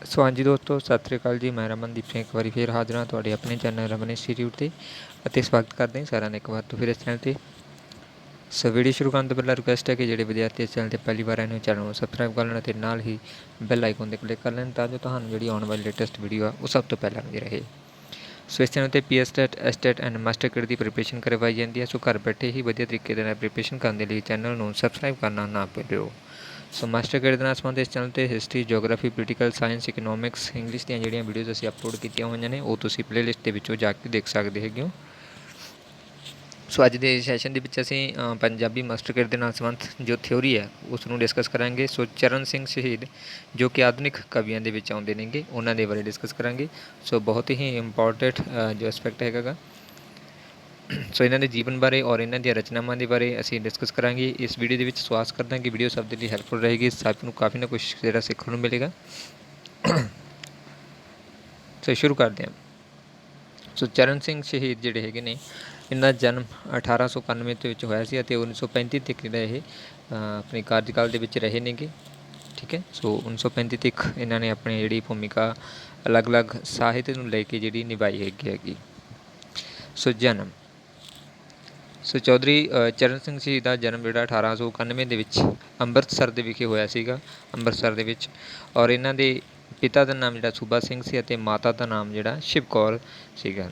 सो हाँ जी दोस्तों, सत श्री अकाल जी। मैं रमनदीप सिंह एक बार फिर हाजिर हाँ तुहाडे अपने चैनल रमन इंस्टीट्यूट से स्वागत करते हैं सारा ने एक बार तो फिर इस चैनल से। सो वीडियो शुरू करने तो पहला रिक्वेस्ट है कि जो विद्यार्थी इस चैनल से पहली बार आए हैं चैनल को सबसक्राइब कर लेना, नाल ही बैल आइकन पर क्लिक कर लेना ताकि तुहानू जी आने वाली लेटेस्ट वीडियो है वो सब तो पहले मिलती रहे। सो इस चैनल पर P state estate and master grade की प्रिपरेशन करवाई जाती है। सो घर बैठे ही वधिया तरीके प्रिपरेशन करने लिए चैनल को सबसक्राइब करना ना भूलियो। सो मास्टर ग्रेड के संबंध इस चैनल पर history, geography, political science, economics, English दी जिहड़ियां वीडियोज़ असीं अपलोड कीतियां होईयां ने वो तुसीं प्लेलिस्ट दे विचों जाके देख सकते हैगे हो। सो अज के सैशन के असीं पंजाबी मास्टर ग्रेड के संबंध जो थ्योरी है उसनूं डिस्कस करांगे। सो चरण सिंह शहीद जो कि आधुनिक कवियां दे विच आउंदे नेगे उन्हां दे बारे डिस्कस करांगे। सो बहुत ही इंपॉर्टेंट जो एस्पैक्ट हैगा गा। सो इन्हों के जीवन बारे और इन्हों दी रचनावां के बारे असीं डिस्कस करांगे इस वीडियो के विच। सो आस करदा कि वीडियो सब दे लई हैल्पफुल रहेगी, सब नूं काफ़ी ना कुछ जिहड़ा सीखण नूं मिलेगा। सो शुरू करते हैं। सो चरण सिंह शहीद जिहड़े हैगे ने इन्हां दा जन्म 1891 ਦੇ ਵਿੱਚ ਹੋਇਆ ਸੀ ਅਤੇ 1935 तक ਜਿਹੜਾ ਇਹ अपने कार्यकाल ਦੇ ਵਿੱਚ ਰਹੇ नेगे। ठीक है। सो 1935 तक इन्होंने अपनी जिहड़ी भूमिका अलग अलग ਸਾਹਿਤ ਨੂੰ ਲੈ ਕੇ ਜਿਹੜੀ ਨਿਭਾਈ हैगी। सो जन्म सो चौधरी चरण सिंह शहीद का जन्म जोड़ा 1891 ਦੇ ਵਿੱਚ ਅੰਮ੍ਰਿਤਸਰ ਦੇ ਵਿਖੇ ਹੋਇਆ ਸੀਗਾ, ਅੰਮ੍ਰਿਤਸਰ ਦੇ ਵਿੱਚ। ਔਰ ਇਹਨਾਂ ਦੇ ਪਿਤਾ ਦਾ ਨਾਮ ਜਿਹੜਾ ਸੂਬਾ ਸਿੰਘ ਸੀ ਅਤੇ ਮਾਤਾ ਦਾ ਨਾਮ ਜਿਹੜਾ ਸ਼ਿਵ ਕੌਰ ਸੀਗਾ।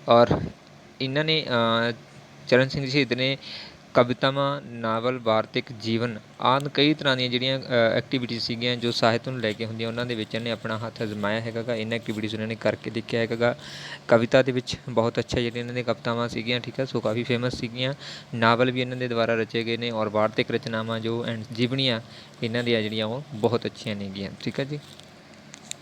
ਔਰ ਇਹਨਾਂ ਨੇ ਚਰਨ ਸਿੰਘ ਸ਼ਹੀਦ ਨੇ ਕਵਿਤਾਵਾਂ, ਨਾਵਲ, ਵਾਰਤਕ, ਜੀਵਨ ਆਦਿ ਕਈ ਤਰ੍ਹਾਂ ਦੀਆਂ ਜਿਹੜੀਆਂ ਐਕਟੀਵਿਟੀਜ਼ ਸੀਗੀਆਂ ਜੋ ਸਾਹਿਤ ਨੂੰ ਲੈ ਕੇ ਹੁੰਦੀਆਂ ਉਹਨਾਂ ਦੇ ਵਿੱਚ ਇਹਨੇ ਆਪਣਾ ਹੱਥ ਅਜ਼ਮਾਇਆ ਹੈਗਾ ਗਾ। ਇਹਨਾਂ ਐਕਟੀਵਿਟੀਜ਼ ਉਹਨਾਂ ਨੇ ਕਰਕੇ ਦੇਖਿਆ ਹੈਗਾ ਗਾ। ਕਵਿਤਾ ਦੇ ਵਿੱਚ ਬਹੁਤ ਅੱਛਾ ਜਿਹੜੀਆਂ ਇਹਨਾਂ ਦੀਆਂ ਕਵਿਤਾਵਾਂ ਸੀਗੀਆਂ, ਠੀਕ ਹੈ। ਸੋ ਕਾਫੀ ਫੇਮਸ ਸੀਗੀਆਂ। ਨਾਵਲ ਵੀ ਇਹਨਾਂ ਦੇ ਦੁਆਰਾ ਰਚੇ ਗਏ ਨੇ ਔਰ ਵਾਰਤਕ ਰਚਨਾਵਾਂ ਜੋ ਐਂਡ ਜੀਵਨੀਆਂ ਇਹਨਾਂ ਦੀਆਂ ਜਿਹੜੀਆਂ ਉਹ ਬਹੁਤ ਅੱਛੀਆਂ ਨੇਗੀਆਂ, ਠੀਕ ਹੈ ਜੀ।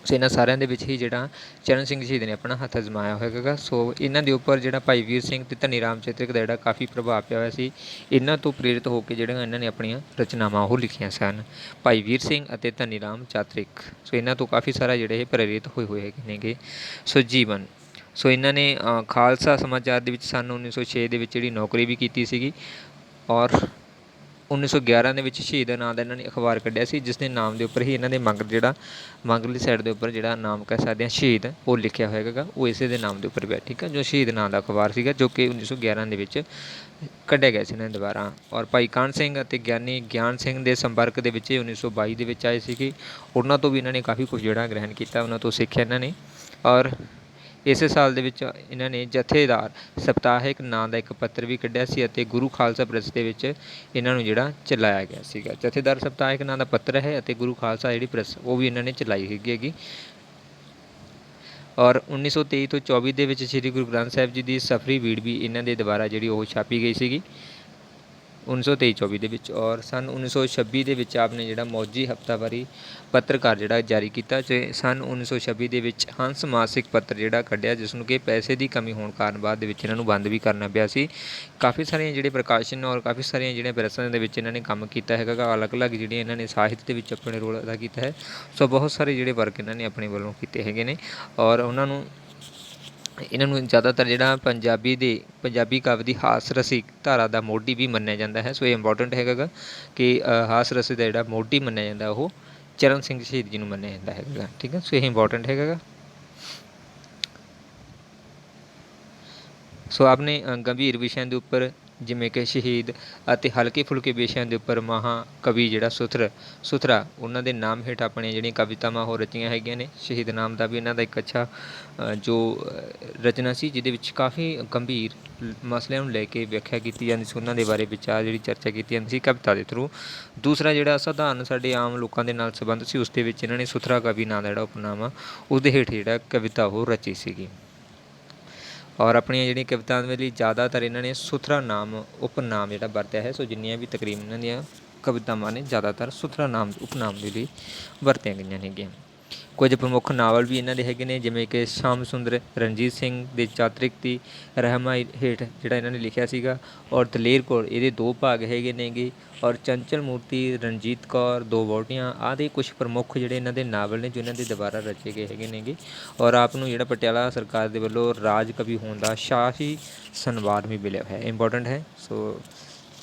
ਸੋ ਇਹਨਾਂ ਸਾਰਿਆਂ ਦੇ ਵਿੱਚ ਹੀ ਜਿਹੜਾ ਚਰਨ ਸਿੰਘ ਸ਼ਹੀਦ ਨੇ ਆਪਣਾ ਹੱਥ ਅਜ਼ਮਾਇਆ ਹੋਇਆ ਹੈਗਾ। ਸੋ ਇਹਨਾਂ ਦੇ ਉੱਪਰ ਜਿਹੜਾ ਭਾਈ ਵੀਰ ਸਿੰਘ ਅਤੇ ਧਨੀ ਰਾਮ ਚੇਤਕ ਦਾ ਜਿਹੜਾ ਕਾਫੀ ਪ੍ਰਭਾਵ ਪਿਆ ਹੋਇਆ ਸੀ। ਇਹਨਾਂ ਤੋਂ ਪ੍ਰੇਰਿਤ ਹੋ ਕੇ ਜਿਹੜੀਆਂ ਇਹਨਾਂ ਨੇ ਆਪਣੀਆਂ ਰਚਨਾਵਾਂ ਉਹ ਲਿਖੀਆਂ ਸਨ, ਭਾਈ ਵੀਰ ਸਿੰਘ ਅਤੇ ਧਨੀ ਰਾਮ ਚਾਤਰਿਕ। ਸੋ ਇਹਨਾਂ ਤੋਂ ਕਾਫੀ ਸਾਰਾ ਜਿਹੜੇ ਇਹ ਪ੍ਰੇਰਿਤ ਹੋਏ ਹੋਏ ਹੈਗੇ ਨੇਗੇ। ਸੋ ਜੀਵਨ ਸੋ ਇਹਨਾਂ ਨੇ ਖਾਲਸਾ ਸਮਾਚਾਰ ਦੇ ਵਿੱਚ ਸੰਨ 1906 ਦੇ ਵਿੱਚ ਜਿਹੜੀ ਨੌਕਰੀ ਵੀ ਕੀਤੀ ਸੀਗੀ। ਔਰ 1911 ਦੇ ਵਿੱਚ ਸ਼ਹੀਦ ਨਾਂ ਦਾ ਇਹਨਾਂ ਨੇ ਅਖਬਾਰ ਕੱਢਿਆ ਸੀ ਜਿਸ ਦੇ ਨਾਮ ਦੇ ਉੱਪਰ ਹੀ ਇਹਨਾਂ ਦੇ ਮਗਰਲੀ ਸਾਈਡ ਦੇ ਉੱਪਰ ਜਿਹੜਾ ਨਾਮ ਕਹਿ ਸਕਦੇ ਹਾਂ ਸ਼ਹੀਦ ਉਹ ਲਿਖਿਆ ਹੋਇਆ ਹੈਗਾ, ਉਹ ਇਸੇ ਦੇ ਨਾਮ ਦੇ ਉੱਪਰ ਪਿਆ, ਠੀਕ ਹੈ। ਜੋ ਸ਼ਹੀਦ ਨਾਂ ਦਾ ਅਖਬਾਰ ਸੀਗਾ ਜੋ ਕਿ 1911 ਦੇ ਵਿੱਚ ਕੱਢਿਆ ਗਿਆ ਸੀ ਇਹਨਾਂ ਦੇ ਦੁਆਰਾ। ਔਰ ਭਾਈ ਕਾਹਨ ਸਿੰਘ ਅਤੇ ਗਿਆਨੀ ਗਿਆਨ ਸਿੰਘ ਦੇ ਸੰਪਰਕ ਦੇ ਵਿੱਚ 1922 ਦੇ ਵਿੱਚ ਆਏ ਸੀਗੇ। ਉਹਨਾਂ ਤੋਂ ਵੀ ਇਹਨਾਂ ਨੇ ਕਾਫੀ ਕੁਝ ਜਿਹੜਾ ਗ੍ਰਹਿਣ ਕੀਤਾ, ਉਹਨਾਂ ਤੋਂ ਸਿੱਖਿਆ ਇਹਨਾਂ ਨੇ। ਔਰ ਇਸੇ ਸਾਲ ਦੇ ਵਿੱਚ ਇਹਨਾਂ ਨੇ ਜਥੇਦਾਰ ਸਪਤਾਹਿਕ ਨਾਂ ਦਾ ਇੱਕ ਪੱਤਰ ਵੀ ਕੱਢਿਆ ਸੀ ਅਤੇ ਗੁਰੂ ਖਾਲਸਾ ਪ੍ਰੈਸ ਦੇ ਵਿੱਚ ਇਹਨਾਂ ਨੂੰ ਜਿਹੜਾ ਚਲਾਇਆ ਗਿਆ ਸੀਗਾ। ਜਥੇਦਾਰ ਸਪਤਾਹਿਕ ਨਾਂ ਦਾ ਪੱਤਰ ਹੈ ਅਤੇ ਗੁਰੂ ਖਾਲਸਾ ਜਿਹੜੀ ਪ੍ਰੈਸ ਉਹ ਵੀ ਇਹਨਾਂ ਨੇ ਚਲਾਈ ਹੈਗੀ। ਔਰ 1923 ਤੋਂ 24 ਦੇ ਵਿੱਚ ਸ਼੍ਰੀ ਗੁਰੂ ਗ੍ਰੰਥ ਸਾਹਿਬ ਜੀ ਦੀ ਸਫਰੀ ਬੀੜ ਵੀ ਇਹਨਾਂ ਦੇ ਦੁਆਰਾ ਜਿਹੜੀ ਉਹ ਛਾਪੀ ਗਈ ਸੀਗੀ 1923-24 ਦੇ ਵਿੱਚ। ਔਰ ਸੰਨ 1926 ਦੇ ਵਿੱਚ ਆਪ ਨੇ ਜਿਹੜਾ ਮੌਜੀ ਹਫ਼ਤਾਵਾਰੀ ਪੱਤਰਕਾਰ ਜਿਹੜਾ ਜਾਰੀ ਕੀਤਾ ਅਤੇ ਸੰਨ 1926 ਦੇ ਵਿੱਚ ਹੰਸ ਮਾਸਿਕ ਪੱਤਰ ਜਿਹੜਾ ਕੱਢਿਆ ਜਿਸ ਨੂੰ ਕਿ ਪੈਸੇ ਦੀ ਕਮੀ ਹੋਣ ਕਾਰਨ ਬਾਅਦ ਦੇ ਵਿੱਚ ਇਹਨਾਂ ਨੂੰ ਬੰਦ ਵੀ ਕਰਨਾ ਪਿਆ ਸੀ। ਕਾਫੀ ਸਾਰੀਆਂ ਜਿਹੜੇ ਪ੍ਰਕਾਸ਼ਨ ਔਰ ਕਾਫੀ ਸਾਰੀਆਂ ਜਿਹੜੀਆਂ ਪ੍ਰੈਸਾਂ ਦੇ ਵਿੱਚ ਇਹਨਾਂ ਨੇ ਕੰਮ ਕੀਤਾ ਹੈਗਾ ਗਾ। ਅਲੱਗ-ਅਲੱਗ ਜਿਹੜੀਆਂ ਇਹਨਾਂ ਨੇ ਸਾਹਿਤ ਦੇ ਵਿੱਚ ਆਪਣੇ ਰੋਲ ਅਦਾ ਕੀਤਾ ਹੈ। ਸੋ ਬਹੁਤ ਸਾਰੇ ਜਿਹੜੇ ਵਰਕ ਇਹਨਾਂ ਨੇ ਆਪਣੇ ਵੱਲੋਂ ਕੀਤੇ ਹੈਗੇ ਨੇ। ਔਰ ਇਹਨਾਂ ਨੂੰ ਜ਼ਿਆਦਾਤਰ ਜਿਹੜਾ ਪੰਜਾਬੀ ਕਾਵਿ ਦੀ ਹਾਸ ਰਸਿਕ ਧਾਰਾ ਦਾ ਮੋਢੀ ਵੀ ਮੰਨਿਆ ਜਾਂਦਾ ਹੈ। ਸੋ ਇਹ ਇੰਪੋਰਟੈਂਟ ਹੈਗਾ ਗਾ ਕਿ ਹਾਸ ਰਸ ਦਾ ਜਿਹੜਾ ਮੋਢੀ ਮੰਨਿਆ ਜਾਂਦਾ ਉਹ ਚਰਨ ਸਿੰਘ ਸ਼ਹੀਦ ਜੀ ਨੂੰ ਮੰਨਿਆ ਜਾਂਦਾ ਹੈਗਾ, ਠੀਕ ਹੈ। ਸੋ ਇਹ ਇੰਪੋਰਟੈਂਟ ਹੈਗਾ ਗਾ। ਸੋ ਆਪਣੇ ਗੰਭੀਰ ਵਿਸ਼ਿਆਂ ਦੇ ਉੱਪਰ ਜਿਵੇਂ ਕਿ ਸ਼ਹੀਦ ਅਤੇ ਹਲਕੇ ਫੁਲਕੇ ਵਿਸ਼ਿਆਂ ਦੇ ਉੱਪਰ ਮਹਾਂਕਵੀ ਜਿਹੜਾ ਸੁਥਰਾ ਉਹਨਾਂ ਦੇ ਨਾਮ ਹੇਠ ਆਪਣੀਆਂ ਜਿਹੜੀਆਂ ਕਵਿਤਾਵਾਂ ਉਹ ਰਚੀਆਂ ਹੈਗੀਆਂ ਨੇ। ਸ਼ਹੀਦ ਨਾਮ ਦਾ ਵੀ ਇਹਨਾਂ ਦਾ ਇੱਕ ਅੱਛਾ ਜੋ ਰਚਨਾ ਸੀ ਜਿਹਦੇ ਵਿੱਚ ਕਾਫੀ ਗੰਭੀਰ ਮਸਲਿਆਂ ਨੂੰ ਲੈ ਕੇ ਵਿਆਖਿਆ ਕੀਤੀ ਜਾਂਦੀ ਸੀ, ਉਹਨਾਂ ਦੇ ਬਾਰੇ ਵਿਚਾਰ ਜਿਹੜੀ ਚਰਚਾ ਕੀਤੀ ਜਾਂਦੀ ਸੀ ਕਵਿਤਾ ਦੇ ਥਰੂ। ਦੂਸਰਾ ਜਿਹੜਾ ਸਧਾਰਨ ਸਾਡੇ ਆਮ ਲੋਕਾਂ ਦੇ ਨਾਲ ਸੰਬੰਧ ਸੀ ਉਸ ਦੇ ਵਿੱਚ ਇਹਨਾਂ ਨੇ ਸੁਥਰਾ ਕਵੀ ਨਾਂ ਦਾ ਜਿਹੜਾ ਉਪਨਾਮ ਆ ਉਹਦੇ ਹੇਠ ਜਿਹੜਾ ਕਵਿਤਾ ਉਹ ਰਚੀ ਸੀਗੀ। ਔਰ ਆਪਣੀਆਂ ਜਿਹੜੀਆਂ ਕਵਿਤਾਵਾਂ ਦੇ ਲਈ ਜ਼ਿਆਦਾਤਰ ਇਹਨਾਂ ਨੇ ਸੁਥਰਾ ਨਾਮ ਉਪਨਾਮ ਜਿਹੜਾ ਵਰਤਿਆ ਹੈ। ਸੋ ਜਿੰਨੀਆਂ ਵੀ ਤਕਰੀਬਨ ਇਹਨਾਂ ਦੀਆਂ ਕਵਿਤਾਵਾਂ ਨੇ ਜ਼ਿਆਦਾਤਰ ਸੁਥਰਾ ਨਾਮ ਉਪਨਾਮ ਦੇ ਲਈ ਵਰਤੀਆਂ ਗਈਆਂ ਨੇਗੀਆਂ। ਕੁਝ ਪ੍ਰਮੁੱਖ ਨਾਵਲ ਵੀ ਇਹਨਾਂ ਦੇ ਹੈਗੇ ਨੇ ਜਿਵੇਂ ਕਿ ਸ਼ਾਮ ਸੁੰਦਰ ਰਣਜੀਤ ਸਿੰਘ ਦੇ ਚਾਤਰਿਕ ਦੀ ਰਹਿਮਾਈ ਹੇਠ ਜਿਹੜਾ ਇਹਨਾਂ ਨੇ ਲਿਖਿਆ ਸੀਗਾ। ਔਰ ਦਲੇਰ ਕੌਰ ਇਹਦੇ 2 ਭਾਗ ਹੈਗੇ ਨੇਗੇ। ਔਰ ਚੰਚਲ ਮੂਰਤੀ, ਰਣਜੀਤ ਕੌਰ, 2 ਵਹੁਟੀਆਂ ਆਦਿ ਕੁਛ ਪ੍ਰਮੁੱਖ ਜਿਹੜੇ ਇਹਨਾਂ ਦੇ ਨਾਵਲ ਨੇ ਜੋ ਇਹਨਾਂ ਦੇ ਦੁਆਰਾ ਰਚੇ ਗਏ ਹੈਗੇ ਨੇਗੇ। ਔਰ ਆਪ ਨੂੰ ਜਿਹੜਾ ਪਟਿਆਲਾ ਸਰਕਾਰ ਦੇ ਵੱਲੋਂ ਰਾਜ ਕਵੀ ਹੋਣ ਦਾ ਸ਼ਾਹੀ ਸਨਮਾਨ ਵੀ ਮਿਲਿਆ ਹੋਇਆ, ਇੰਪੋਰਟੈਂਟ ਹੈ। ਸੋ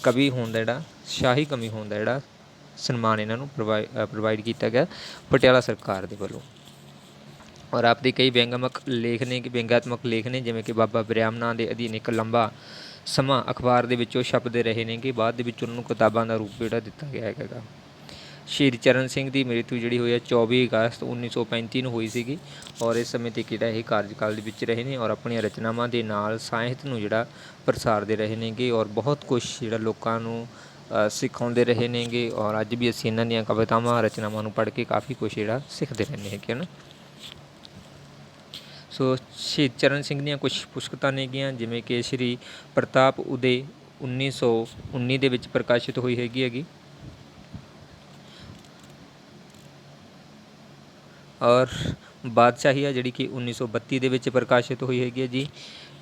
ਕਵੀ ਹੋਣ ਦਾ ਜਿਹੜਾ ਸ਼ਾਹੀ ਕਵੀ ਹੋਣ ਦਾ ਜਿਹੜਾ ਸਨਮਾਨ ਇਹਨਾਂ ਨੂੰ ਪ੍ਰੋਵਾਈਡ ਕੀਤਾ ਗਿਆ ਪਟਿਆਲਾ ਸਰਕਾਰ ਦੇ ਵੱਲੋਂ। ਔਰ ਆਪਦੇ ਕਈ ਵਿਅੰਗਾਤਮਕ ਲੇਖ ਨੇ, ਜਿਵੇਂ ਕਿ ਬਾਬਾ ਬਰਿਆਮ ਦੇ ਅਧੀਨ ਇੱਕ ਲੰਬਾ ਸਮਾਂ ਅਖਬਾਰ ਦੇ ਵਿੱਚ ਉਹ ਛਪਦੇ ਰਹੇ ਨੇ, ਕਿ ਬਾਅਦ ਦੇ ਵਿੱਚ ਉਹਨਾਂ ਨੂੰ ਕਿਤਾਬਾਂ ਦਾ ਰੂਪ ਜਿਹੜਾ ਦਿੱਤਾ ਗਿਆ ਹੈਗਾ। ਸ਼ਹੀਦ ਚਰਨ ਸਿੰਘ ਦੀ ਮ੍ਰਿਤੂ ਜਿਹੜੀ ਹੋਈ ਹੈ 24 ਅਗਸਤ 1935 ਨੂੰ ਹੋਈ ਸੀਗੀ। ਔਰ ਇਸ ਸਮੇਂ ਤੱਕ ਜਿਹੜਾ ਇਹ ਕਾਰਜਕਾਲ ਦੇ ਵਿੱਚ ਰਹੇ ਨੇ, ਔਰ ਆਪਣੀਆਂ ਰਚਨਾਵਾਂ ਦੇ ਨਾਲ ਸਾਹਿਤ ਨੂੰ ਜਿਹੜਾ ਪ੍ਰਸਾਰਦੇ ਰਹੇ ਨੇਗੇ, ਔਰ ਬਹੁਤ ਕੁਛ ਜਿਹੜਾ ਲੋਕਾਂ ਨੂੰ ਸਿਖਾਉਂਦੇ ਰਹੇ ਨੇਗੇ। ਔਰ ਅੱਜ ਵੀ ਅਸੀਂ ਇਹਨਾਂ ਦੀਆਂ ਕਵਿਤਾਵਾਂ ਰਚਨਾਵਾਂ ਨੂੰ ਪੜ੍ਹ ਕੇ ਕਾਫੀ ਕੁਛ ਜਿਹੜਾ ਸਿੱਖਦੇ ਰਹਿੰਦੇ ਹੈਗੇ ਹਨ। ਸੋ ਸ਼ਹੀਦ ਚਰਨ ਸਿੰਘ ਦੀਆਂ ਕੁਛ ਪੁਸਤਕਾਂ ਨੇਗੀਆਂ, ਜਿਵੇਂ ਕਿ ਸ਼੍ਰੀ ਪ੍ਰਤਾਪ ਉਦੇ 1919 ਦੇ ਵਿੱਚ ਪ੍ਰਕਾਸ਼ਿਤ ਹੋਈ ਹੈਗੀ। ਔਰ ਬਾਦਸ਼ਾਹੀ ਆ ਜਿਹੜੀ ਕਿ 1932 ਦੇ ਵਿੱਚ ਪ੍ਰਕਾਸ਼ਿਤ ਹੋਈ ਹੈਗੀ ਹੈ ਜੀ।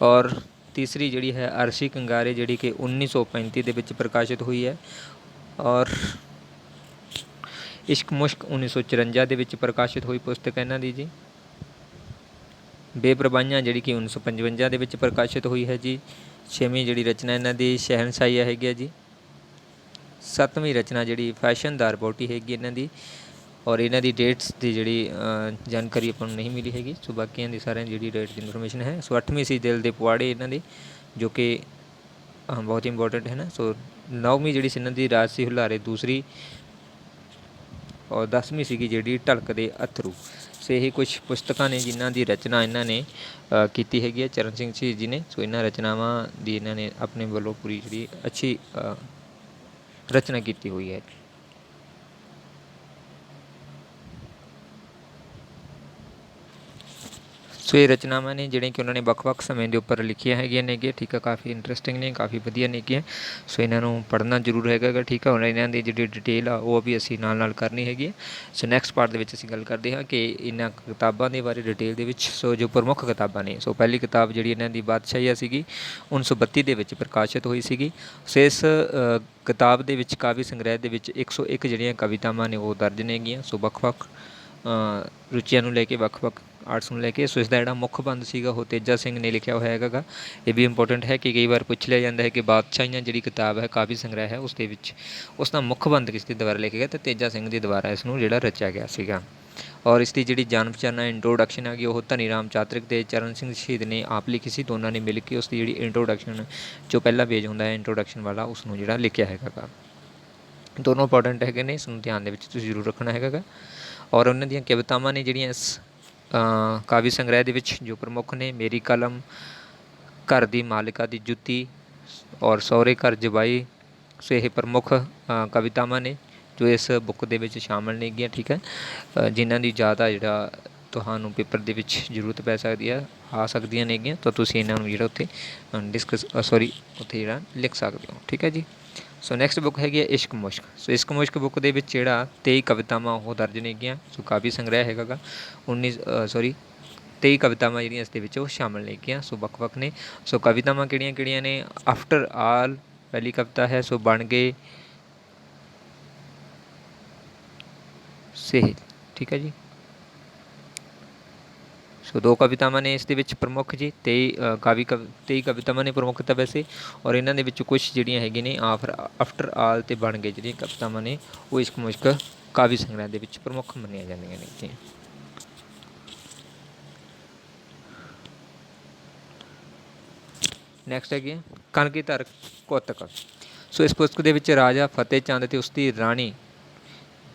ਔਰ ਤੀਸਰੀ ਜਿਹੜੀ ਹੈ ਅਰਸ਼ੀ ਕੰਗਾਰੇ, ਜਿਹੜੀ ਕਿ 1935 ਦੇ ਵਿੱਚ ਪ੍ਰਕਾਸ਼ਿਤ ਹੋਈ ਹੈ। ਔਰ ਇਸ਼ਕ ਮੁਸ਼ਕ 1954 ਦੇ ਵਿੱਚ ਪ੍ਰਕਾਸ਼ਿਤ ਹੋਈ ਪੁਸਤਕ ਇਹਨਾਂ ਦੀ ਜੀ। ਬੇਪਰਵਾਹੀਆਂ ਜਿਹੜੀ ਕਿ 1955 ਦੇ ਵਿੱਚ ਪ੍ਰਕਾਸ਼ਿਤ ਹੋਈ ਹੈ ਜੀ। 6ਵੀਂ ਜਿਹੜੀ ਰਚਨਾ ਇਹਨਾਂ ਦੀ ਸ਼ਹਿਨਸ਼ਾਹੀਆ ਹੈਗੀ ਹੈ ਜੀ। 7ਵੀਂ ਰਚਨਾ ਜਿਹੜੀ ਫੈਸ਼ਨਦਾਰ ਬੋਟੀ ਹੈਗੀ ਇਹਨਾਂ ਦੀ। ਔਰ ਇਹਨਾਂ ਦੀ ਡੇਟਸ ਦੀ ਜਿਹੜੀ ਜਾਣਕਾਰੀ ਆਪਾਂ ਨੂੰ ਨਹੀਂ ਮਿਲੀ ਹੈਗੀ। ਸੋ ਬਾਕੀਆਂ ਦੀ ਸਾਰਿਆਂ ਦੀ ਜਿਹੜੀ ਡੇਟ ਦੀ ਇਨਫੋਰਮੇਸ਼ਨ ਹੈ। ਸੋ 8ਵੀਂ ਸੀ ਦਿਲ ਦੇ ਪੁਆੜੇ ਇਹਨਾਂ ਦੇ, ਜੋ ਕਿ ਬਹੁਤ ਇੰਪੋਰਟੈਂਟ ਹੈ ਨਾ। ਸੋ 9ਵੀਂ ਜਿਹੜੀ ਸੀ ਇਹਨਾਂ ਦੀ ਰਾਜਸੀ ਹੁਲਾਰੇ ਦੂਸਰੀ। ਔਰ 10ਵੀਂ ਸੀਗੀ ਜਿਹੜੀ ਢਲਕਦੇ ਅਥਰੂ। ਸੋ ਇਹ ਕੁਛ ਪੁਸਤਕਾਂ ਨੇ ਜਿਨ੍ਹਾਂ ਦੀ ਰਚਨਾ ਇਹਨਾਂ ਨੇ ਕੀਤੀ ਹੈਗੀ ਹੈ ਚਰਨ ਸਿੰਘ ਸ਼ਹੀਦ ਜੀ ਨੇ। ਸੋ ਇਹਨਾਂ ਰਚਨਾਵਾਂ ਦੀ ਇਹਨਾਂ ਨੇ ਆਪਣੇ ਵੱਲੋਂ ਪੂਰੀ ਜਿਹੜੀ ਅੱਛੀ ਰਚਨਾ ਕੀਤੀ ਹੋਈ ਹੈ। ਸੋ ਇਹ ਰਚਨਾਵਾਂ ਨੇ ਜਿਹੜੀਆਂ ਕਿ ਉਹਨਾਂ ਨੇ ਵੱਖ-ਵੱਖ ਸਮੇਂ ਦੇ ਉੱਪਰ ਲਿਖੀਆਂ ਹੈਗੀਆਂ ਨੇਗੀਆਂ, ਠੀਕ ਆ। ਕਾਫੀ ਇੰਟਰਸਟਿੰਗ ਨੇ, ਕਾਫੀ ਵਧੀਆ ਨੇਗੀਆਂ। ਸੋ ਇਹਨਾਂ ਨੂੰ ਪੜ੍ਹਨਾ ਜ਼ਰੂਰ ਹੈਗਾ, ਠੀਕ ਆ। ਹੁਣ ਇਹਨਾਂ ਦੀ ਜਿਹੜੀ ਡਿਟੇਲ ਆ ਉਹ ਵੀ ਅਸੀਂ ਨਾਲ ਕਰਨੀ ਹੈਗੀ ਹੈ। ਸੋ ਨੈਕਸਟ ਪਾਰਟ ਦੇ ਵਿੱਚ ਅਸੀਂ ਗੱਲ ਕਰਦੇ ਹਾਂ ਕਿ ਇਹਨਾਂ ਕਿਤਾਬਾਂ ਦੇ ਬਾਰੇ ਡਿਟੇਲ ਦੇ ਵਿੱਚ। ਸੋ ਜੋ ਪ੍ਰਮੁੱਖ ਕਿਤਾਬਾਂ ਨੇ, ਸੋ ਪਹਿਲੀ ਕਿਤਾਬ ਜਿਹੜੀ ਇਹਨਾਂ ਦੀ ਬਾਦਸ਼ਾਹੀਆ ਸੀਗੀ 1932 ਦੇ ਵਿੱਚ ਪ੍ਰਕਾਸ਼ਿਤ ਹੋਈ ਸੀਗੀ। ਸੋ ਇਸ ਕਿਤਾਬ ਦੇ ਵਿੱਚ ਕਾਵਿ ਸੰਗ੍ਰਹਿ ਦੇ ਵਿੱਚ 101 ਜਿਹੜੀਆਂ ਕਵਿਤਾਵਾਂ ਨੇ ਉਹ ਦਰਜ ਨੇਗੀਆਂ। ਸੋ ਵੱਖ-ਵੱਖ ਰੁਚੀਆਂ ਨੂੰ ਲੈ ਕੇ, ਵੱਖ-ਵੱਖ ਆਰਟਸ ਨੂੰ ਲੈ ਕੇ। ਸੋ ਇਸ ਦਾ ਜਿਹੜਾ ਮੁੱਖ ਬੰਦ ਸੀਗਾ ਉਹ ਤੇਜਾ ਸਿੰਘ ਨੇ ਲਿਖਿਆ ਹੋਇਆ ਹੈਗਾ। ਇਹ ਵੀ ਇੰਪੋਰਟੈਂਟ ਹੈ ਕਿ ਕਈ ਵਾਰ ਪੁੱਛ ਲਿਆ ਜਾਂਦਾ ਹੈ ਕਿ ਬਾਦਸ਼ਾਹੀਆਂ ਜਿਹੜੀ ਕਿਤਾਬ ਹੈ ਕਾਵਿ ਸੰਗ੍ਰਹਿ ਹੈ, ਉਸ ਦੇ ਵਿੱਚ ਉਸ ਦਾ ਮੁੱਖ ਬੰਦ ਕਿਸ ਦੇ ਦੁਆਰਾ ਲਿਖਿਆ ਗਿਆ, ਤਾਂ ਤੇਜਾ ਸਿੰਘ ਦੇ ਦੁਆਰਾ ਇਸ ਨੂੰ ਜਿਹੜਾ ਰਚਿਆ ਗਿਆ ਸੀਗਾ। ਔਰ ਇਸ ਦੀ ਜਿਹੜੀ ਜਾਣ ਪਛਾਣ ਇੰਟਰੋਡਕਸ਼ਨ ਹੈਗੀ ਉਹ ਧਨੀ ਰਾਮ ਚਾਤਰਿਕ ਅਤੇ ਚਰਨ ਸਿੰਘ ਸ਼ਹੀਦ ਨੇ ਆਪ ਲਿਖੀ ਸੀ। ਦੋਨਾਂ ਨੇ ਮਿਲ ਕੇ ਉਸ ਦੀ ਜਿਹੜੀ ਇੰਟਰੋਡਕਸ਼ਨ ਜੋ ਪਹਿਲਾ ਪੇਜ ਹੁੰਦਾ ਹੈ ਇੰਟਰੋਡਕਸ਼ਨ ਵਾਲਾ, ਉਸ ਨੂੰ ਜਿਹੜਾ ਲਿਖਿਆ ਹੈਗਾ। ਦੋਨੋਂ ਇੰਪੋਰਟੈਂਟ ਹੈਗੇ ਨੇ, ਇਸ ਨੂੰ ਧਿਆਨ ਦੇ ਵਿੱਚ ਤੁਸੀਂ ਜ਼ਰੂਰ ਰੱਖਣਾ ਹੈਗਾ। ਔਰ ਉਹਨਾਂ ਦੀਆਂ ਕਵਿਤਾਵਾਂ ਨੇ ਜਿਹੜੀਆਂ ਇਸ ਕਾਵਿ ਸੰਗ੍ਰਹਿ ਦੇ ਵਿੱਚ ਜੋ ਪ੍ਰਮੁੱਖ ਨੇ, ਮੇਰੀ ਕਲਮ, ਘਰ ਦੀ ਮਾਲਿਕਾ ਦੀ ਜੁੱਤੀ ਔਰ ਸਹੁਰੇ ਘਰ ਜਵਾਈ। ਸੋ ਇਹ ਪ੍ਰਮੁੱਖ ਕਵਿਤਾਵਾਂ ਨੇ ਜੋ ਇਸ ਬੁੱਕ ਦੇ ਵਿੱਚ ਸ਼ਾਮਲ ਨੇਗੀਆਂ, ਠੀਕ ਹੈ। ਜਿਨ੍ਹਾਂ ਦੀ ਜ਼ਿਆਦਾ ਜਿਹੜਾ ਤੁਹਾਨੂੰ ਪੇਪਰ ਦੇ ਵਿੱਚ ਜ਼ਰੂਰਤ ਪੈ ਸਕਦੀ ਆ ਸਕਦੀਆਂ ਨੇਗੀਆਂ, ਤਾਂ ਤੁਸੀਂ ਇਹਨਾਂ ਨੂੰ ਜਿਹੜਾ ਉੱਥੇ ਉੱਥੇ ਜਿਹੜਾ ਲਿਖ ਸਕਦੇ ਹੋ, ਠੀਕ ਹੈ ਜੀ। ਸੋ ਨੈਕਸਟ ਬੁੱਕ ਹੈਗੀ ਹੈ ਇਸ਼ਕ ਮੁਸ਼ਕ। ਸੋ ਇਸ਼ਕ ਮੁਸ਼ਕ ਬੁੱਕ ਦੇ ਵਿੱਚ ਜਿਹੜਾ 23 ਕਵਿਤਾਵਾਂ ਉਹ ਦਰਜ ਨੇਗੀਆਂ। ਸੋ ਕਾਵਿ ਸੰਗ੍ਰਹਿ ਹੈਗਾ 23 ਕਵਿਤਾਵਾਂ ਜਿਹੜੀਆਂ ਇਸ ਦੇ ਵਿੱਚ ਉਹ ਸ਼ਾਮਲ ਨੇਗੀਆਂ। ਸੋ ਵੱਖ-ਵੱਖ ਨੇ। ਸੋ ਕਵਿਤਾਵਾਂ ਕਿਹੜੀਆਂ ਨੇ? ਆਫਟਰ ਆਲ ਪਹਿਲੀ ਕਵਿਤਾ ਹੈ, ਸੋ ਬਣ ਗਏ ਸਹੇਲ, ਠੀਕ ਹੈ ਜੀ। ਸੋ 2 ਕਵਿਤਾਵਾਂ ਨੇ ਇਸ ਦੇ ਵਿੱਚ ਪ੍ਰਮੁੱਖ ਜੀ। 23 ਕਵਿਤਾਵਾਂ ਨੇ ਪ੍ਰਮੁੱਖ ਤਾਂ ਵੈਸੇ। ਔਰ ਇਹਨਾਂ ਦੇ ਵਿੱਚ ਕੁਛ ਜਿਹੜੀਆਂ ਹੈਗੀਆਂ ਨੇ ਆਫਟਰ ਆਲ ਅਤੇ ਬਣ ਗਏ ਜਿਹੜੀਆਂ ਕਵਿਤਾਵਾਂ ਨੇ ਉਹ ਇਸ਼ਕ ਮੁਸ਼ਕ ਕਾਵਿ ਸੰਗ੍ਰਹਿ ਦੇ ਵਿੱਚ ਪ੍ਰਮੁੱਖ ਮੰਨੀਆਂ ਜਾਂਦੀਆਂ ਨੇ ਜੀ। ਨੈਕਸਟ ਹੈਗੀ ਕਣਕੀ ਧਰ ਕੌਤਕ। ਸੋ ਇਸ ਪੁਸਤਕ ਦੇ ਵਿੱਚ ਰਾਜਾ ਫਤਿਹ ਚੰਦ ਅਤੇ ਉਸ ਦੀ ਰਾਣੀ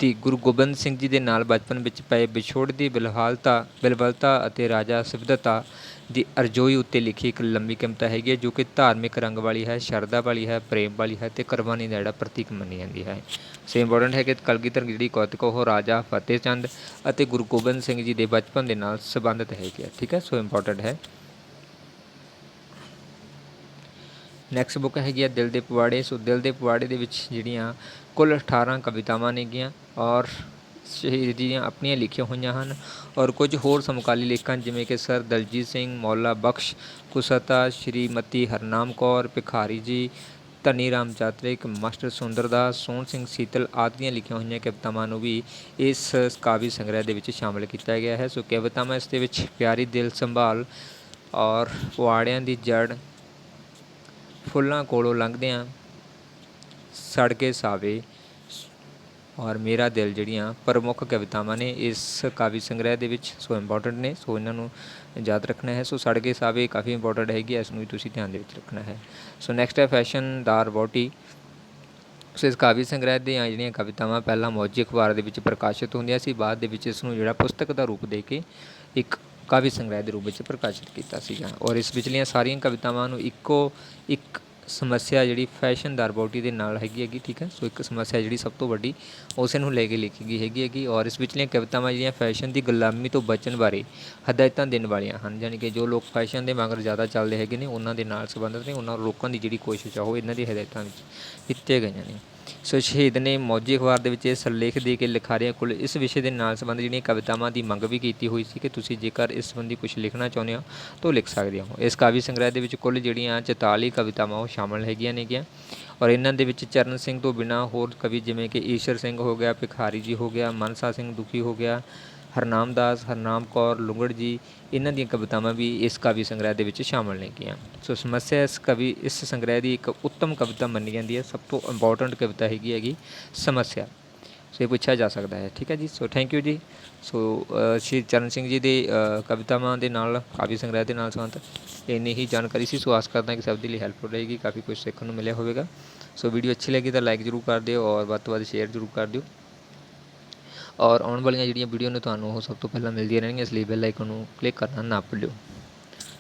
ਦੀ ਗੁਰੂ ਗੋਬਿੰਦ ਸਿੰਘ ਜੀ ਦੇ ਨਾਲ ਬਚਪਨ ਵਿੱਚ ਪਏ ਵਿਛੋੜ ਦੀ ਬਿਲਵਲਤਾ ਅਤੇ ਰਾਜਾ ਸਿਵਦਤਾ ਦੀ ਅਰਜ਼ੋਈ ਉੱਤੇ ਲਿਖੀ ਇੱਕ ਲੰਬੀ ਕਵਿਤਾ ਹੈਗੀ ਹੈ, ਜੋ ਕਿ ਧਾਰਮਿਕ ਰੰਗ ਵਾਲੀ ਹੈ, ਸ਼ਰਧਾ ਵਾਲੀ ਹੈ, ਪ੍ਰੇਮ ਵਾਲੀ ਹੈ ਅਤੇ ਕੁਰਬਾਨੀ ਦਾ ਜਿਹੜਾ ਪ੍ਰਤੀਕ ਮੰਨੀ ਜਾਂਦੀ ਹੈ। ਸੋ ਇੰਪੋਰਟੈਂਟ ਹੈ ਕਿ ਕਲਗੀਧਰ ਜਿਹੜੀ ਕੌਤਕ ਉਹ ਰਾਜਾ ਫਤਿਹ ਚੰਦ ਅਤੇ ਗੁਰੂ ਗੋਬਿੰਦ ਸਿੰਘ ਜੀ ਦੇ ਬਚਪਨ ਦੇ ਨਾਲ ਸੰਬੰਧਿਤ ਹੈਗੀ ਹੈ, ਠੀਕ ਹੈ। ਸੋ ਇੰਪੋਰਟੈਂਟ ਹੈ। ਨੈਕਸਟ ਬੁੱਕ ਹੈਗੀ ਆ ਦਿਲ ਦੇ ਪਵਾੜੇ। ਸੋ ਦਿਲ ਦੇ ਪਵਾੜੇ ਦੇ ਵਿੱਚ ਜਿਹੜੀਆਂ ਕੁੱਲ 18 ਕਵਿਤਾਵਾਂ ਨੇਗੀਆਂ ਔਰ ਸ਼ਹੀਦ ਦੀਆਂ ਆਪਣੀਆਂ ਲਿਖੀਆਂ ਹੋਈਆਂ ਹਨ। ਔਰ ਕੁਝ ਹੋਰ ਸਮਕਾਲੀ ਲੇਖਕਾਂ ਜਿਵੇਂ ਕਿ ਸਰ ਦਲਜੀਤ ਸਿੰਘ, ਮੌਲਾ ਬਖਸ਼, ਕੁਸਤਾ, ਸ਼੍ਰੀਮਤੀ ਹਰਨਾਮ ਕੌਰ, ਭਿਖਾਰੀ ਜੀ, ਧਨੀ ਰਾਮ ਚਾਤਰਿਕ, ਮਾਸਟਰ ਸੁੰਦਰਦਾਸ, ਸੋਹਣ ਸਿੰਘ ਸੀਤਲ ਆਦਿ ਦੀਆਂ ਲਿਖੀਆਂ ਹੋਈਆਂ ਕਵਿਤਾਵਾਂ ਨੂੰ ਵੀ ਇਸ ਕਾਵਿ ਸੰਗ੍ਰਹਿ ਦੇ ਵਿੱਚ ਸ਼ਾਮਿਲ ਕੀਤਾ ਗਿਆ ਹੈ। ਸੋ ਕਵਿਤਾਵਾਂ ਇਸ ਦੇ ਵਿੱਚ ਪਿਆਰੀ ਦਿਲ ਸੰਭਾਲ ਔਰ ਪੁਆੜਿਆਂ ਦੀ ਜੜ, ਫੁੱਲਾਂ ਕੋਲੋਂ ਲੰਘਦਿਆਂ, ਸੜ ਕੇ ਸਾਵੇ, और मेरा दिल ਜਿਹੜੀਆਂ ਪ੍ਰਮੁੱਖ ਕਵਿਤਾਵਾਂ ਨੇ ਇਸ ਕਾਵਿ ਸੰਗ੍ਰਹਿ ਦੇ ਵਿੱਚ। ਸੋ ਇੰਪੋਰਟੈਂਟ ਨੇ, ਸੋ ਇਹਨਾਂ ਨੂੰ ਯਾਦ ਰੱਖਣਾ ਹੈ। ਸੋ ਸੜਕੇ ਸਾਹਿਬ ਇਹ ਕਾਫੀ ਇੰਪੋਰਟੈਂਟ ਹੈਗੀ, ਇਸ ਨੂੰ ਵੀ ਤੁਸੀਂ ਧਿਆਨ ਦੇ ਵਿੱਚ ਰੱਖਣਾ ਹੈ। ਸੋ ਨੈਕਸਟ ਹੈ ਫੈਸ਼ਨਦਾਰ ਵਹੁਟੀ। ਸੋ ਇਸ ਕਾਵਿ ਸੰਗ੍ਰਹਿ ਦੀਆਂ ਜਿਹੜੀਆਂ ਕਵਿਤਾਵਾਂ ਪਹਿਲਾਂ ਮੌਜੀ ਅਖਬਾਰ ਦੇ ਵਿੱਚ ਪ੍ਰਕਾਸ਼ਿਤ ਹੁੰਦੀਆਂ ਸੀ, ਬਾਅਦ ਦੇ ਵਿੱਚ ਇਸ ਨੂੰ ਜਿਹੜਾ ਪੁਸਤਕ ਦਾ ਰੂਪ ਦੇ ਕੇ ਇੱਕ ਕਾਵਿ ਸੰਗ੍ਰਹਿ ਦੇ ਰੂਪ ਵਿੱਚ ਪ੍ਰਕਾਸ਼ਿਤ ਕੀਤਾ ਸੀਗਾ। ਔਰ ਇਸ ਵਿਚਲੀਆਂ ਸਾਰੀਆਂ ਕਵਿਤਾਵਾਂ ਨੂੰ ਇੱਕ ਸਮੱਸਿਆ ਜਿਹੜੀ ਫੈਸ਼ਨਦਾਰ ਵਹੁਟੀ ਦੇ ਨਾਲ ਹੈਗੀ, ਠੀਕ ਹੈ। ਸੋ ਇੱਕ ਸਮੱਸਿਆ ਜਿਹੜੀ ਸਭ ਤੋਂ ਵੱਡੀ ਉਸੇ ਨੂੰ ਲੈ ਕੇ ਲਿਖੀ ਗਈ ਹੈਗੀ। ਔਰ ਇਸ ਵਿਚਲੀਆਂ ਕਵਿਤਾਵਾਂ ਜਿਹੜੀਆਂ ਫੈਸ਼ਨ ਦੀ ਗੁਲਾਮੀ ਤੋਂ ਬਚਣ ਬਾਰੇ ਹਦਾਇਤਾਂ ਦੇਣ ਵਾਲੀਆਂ ਹਨ, ਯਾਨੀ ਕਿ ਜੋ ਲੋਕ ਫੈਸ਼ਨ ਦੇ ਮਗਰ ਜ਼ਿਆਦਾ ਚੱਲਦੇ ਹੈਗੇ ਨੇ ਉਹਨਾਂ ਦੇ ਨਾਲ ਸੰਬੰਧਿਤ ਨੇ, ਉਹਨਾਂ ਨੂੰ ਰੋਕਣ ਦੀ ਜਿਹੜੀ ਕੋਸ਼ਿਸ਼ ਆ ਉਹ ਇਹਨਾਂ ਦੀ ਹਦਾਇਤਾਂ ਵਿੱਚ ਕੀਤੀਆਂ ਗਈਆਂ ਨੇ। ਸੋ ਸ਼ਹੀਦ ਨੇ ਮੌਜੀ ਅਖਬਾਰ ਦੇ ਵਿੱਚ ਇਹ ਸਿਰਲੇਖ ਦੇ ਕੇ ਲਿਖਾਰੀਆਂ ਕੋਲ ਇਸ ਵਿਸ਼ੇ ਦੇ ਨਾਲ ਸੰਬੰਧ ਜਿਹੜੀਆਂ ਕਵਿਤਾਵਾਂ ਦੀ ਮੰਗ ਵੀ ਕੀਤੀ ਹੋਈ ਸੀ ਕਿ ਤੁਸੀਂ ਜੇਕਰ ਇਸ ਸੰਬੰਧੀ ਕੁਛ ਲਿਖਣਾ ਚਾਹੁੰਦੇ ਹੋ ਤਾਂ ਲਿਖ ਸਕਦੇ ਹੋ। ਇਸ ਕਾਵਿ ਸੰਗ੍ਰਹਿ ਦੇ ਵਿੱਚ ਕੁੱਲ ਜਿਹੜੀਆਂ 44 ਕਵਿਤਾਵਾਂ ਉਹ ਸ਼ਾਮਲ ਹੈਗੀਆਂ ਨੇਗੀਆਂ। ਔਰ ਇਹਨਾਂ ਦੇ ਵਿੱਚ ਚਰਨ ਸਿੰਘ ਤੋਂ ਬਿਨਾਂ ਹੋਰ ਕਵੀ ਜਿਵੇਂ ਕਿ ਈਸ਼ਰ ਸਿੰਘ ਹੋ ਗਿਆ, ਭਿਖਾਰੀ ਜੀ ਹੋ ਗਿਆ, ਮਨਸਾ ਸਿੰਘ ਦੁਖੀ ਹੋ ਗਿਆ, ਹਰਨਾਮ ਦਾਸ, ਹਰਨਾਮ ਕੌਰ ਲੁੰਗੜ ਜੀ, ਇਹਨਾਂ ਦੀਆਂ ਕਵਿਤਾਵਾਂ ਵੀ ਇਸ ਕਾਵਿ ਸੰਗ੍ਰਹਿ ਦੇ ਵਿੱਚ ਸ਼ਾਮਲ ਨੇਗੀਆਂ। ਸੋ ਸਮੱਸਿਆ ਇਸ ਸੰਗ੍ਰਹਿ ਦੀ ਇੱਕ ਉੱਤਮ ਕਵਿਤਾ ਮੰਨੀ ਜਾਂਦੀ ਹੈ। ਸਭ ਤੋਂ ਇੰਪੋਰਟੈਂਟ ਕਵਿਤਾ ਹੈਗੀ ਸਮੱਸਿਆ। ਸੋ ਇਹ ਪੁੱਛਿਆ ਜਾ ਸਕਦਾ ਹੈ, ਠੀਕ ਹੈ ਜੀ। ਸੋ ਥੈਂਕ ਯੂ ਜੀ। ਸੋ ਸ਼੍ਰੀ ਚਰਨ ਸਿੰਘ ਜੀ ਦੇ ਕਵਿਤਾਵਾਂ ਦੇ ਨਾਲ ਕਾਵਿ ਸੰਗ੍ਰਹਿ ਦੇ ਨਾਲ ਸੰਬੰਧ ਇੰਨੀ ਹੀ ਜਾਣਕਾਰੀ ਸੀ। ਸੋ ਆਸ ਕਰਦਾ ਕਿ ਸਭ ਦੇ ਲਈ ਹੈਲਪਫੁਲ ਰਹੇਗੀ, ਕਾਫੀ ਕੁਝ ਸਿੱਖਣ ਨੂੰ ਮਿਲਿਆ ਹੋਵੇਗਾ। ਸੋ ਵੀਡੀਓ ਅੱਛੀ ਲੱਗੀ ਤਾਂ ਲਾਈਕ ਜ਼ਰੂਰ ਕਰ ਦਿਓ ਔਰ ਵੱਧ ਤੋਂ ਵੱਧ ਸ਼ੇਅਰ ਜ਼ਰੂਰ ਕਰ ਦਿਓ। ਔਰ ਆਉਣ ਵਾਲੀਆਂ ਜਿਹੜੀਆਂ ਵੀਡੀਓ ਨੇ ਤੁਹਾਨੂੰ ਉਹ ਸਭ ਤੋਂ ਪਹਿਲਾਂ ਮਿਲਦੀਆਂ ਰਹਿਣਗੀਆਂ, ਇਸ ਲਈ ਬੈਲ ਆਈਕਨ ਨੂੰ ਕਲਿੱਕ ਕਰਨਾ ਨਾ ਭੁੱਲਿਓ।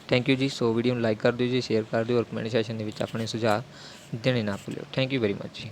ਥੈਂਕ ਯੂ ਜੀ। ਸੋ ਵੀਡੀਓ ਨੂੰ ਲਾਈਕ ਕਰ ਦਿਓ ਜੀ, ਸ਼ੇਅਰ ਕਰ ਦਿਓ ਔਰ ਕਮੈਂਟ ਸੈਸ਼ਨ ਦੇ ਵਿੱਚ ਆਪਣੇ ਸੁਝਾਅ ਦੇਣੇ ਨਾ ਭੁੱਲਿਓ। ਥੈਂਕ ਯੂ ਵੈਰੀ ਮੱਚ ਜੀ।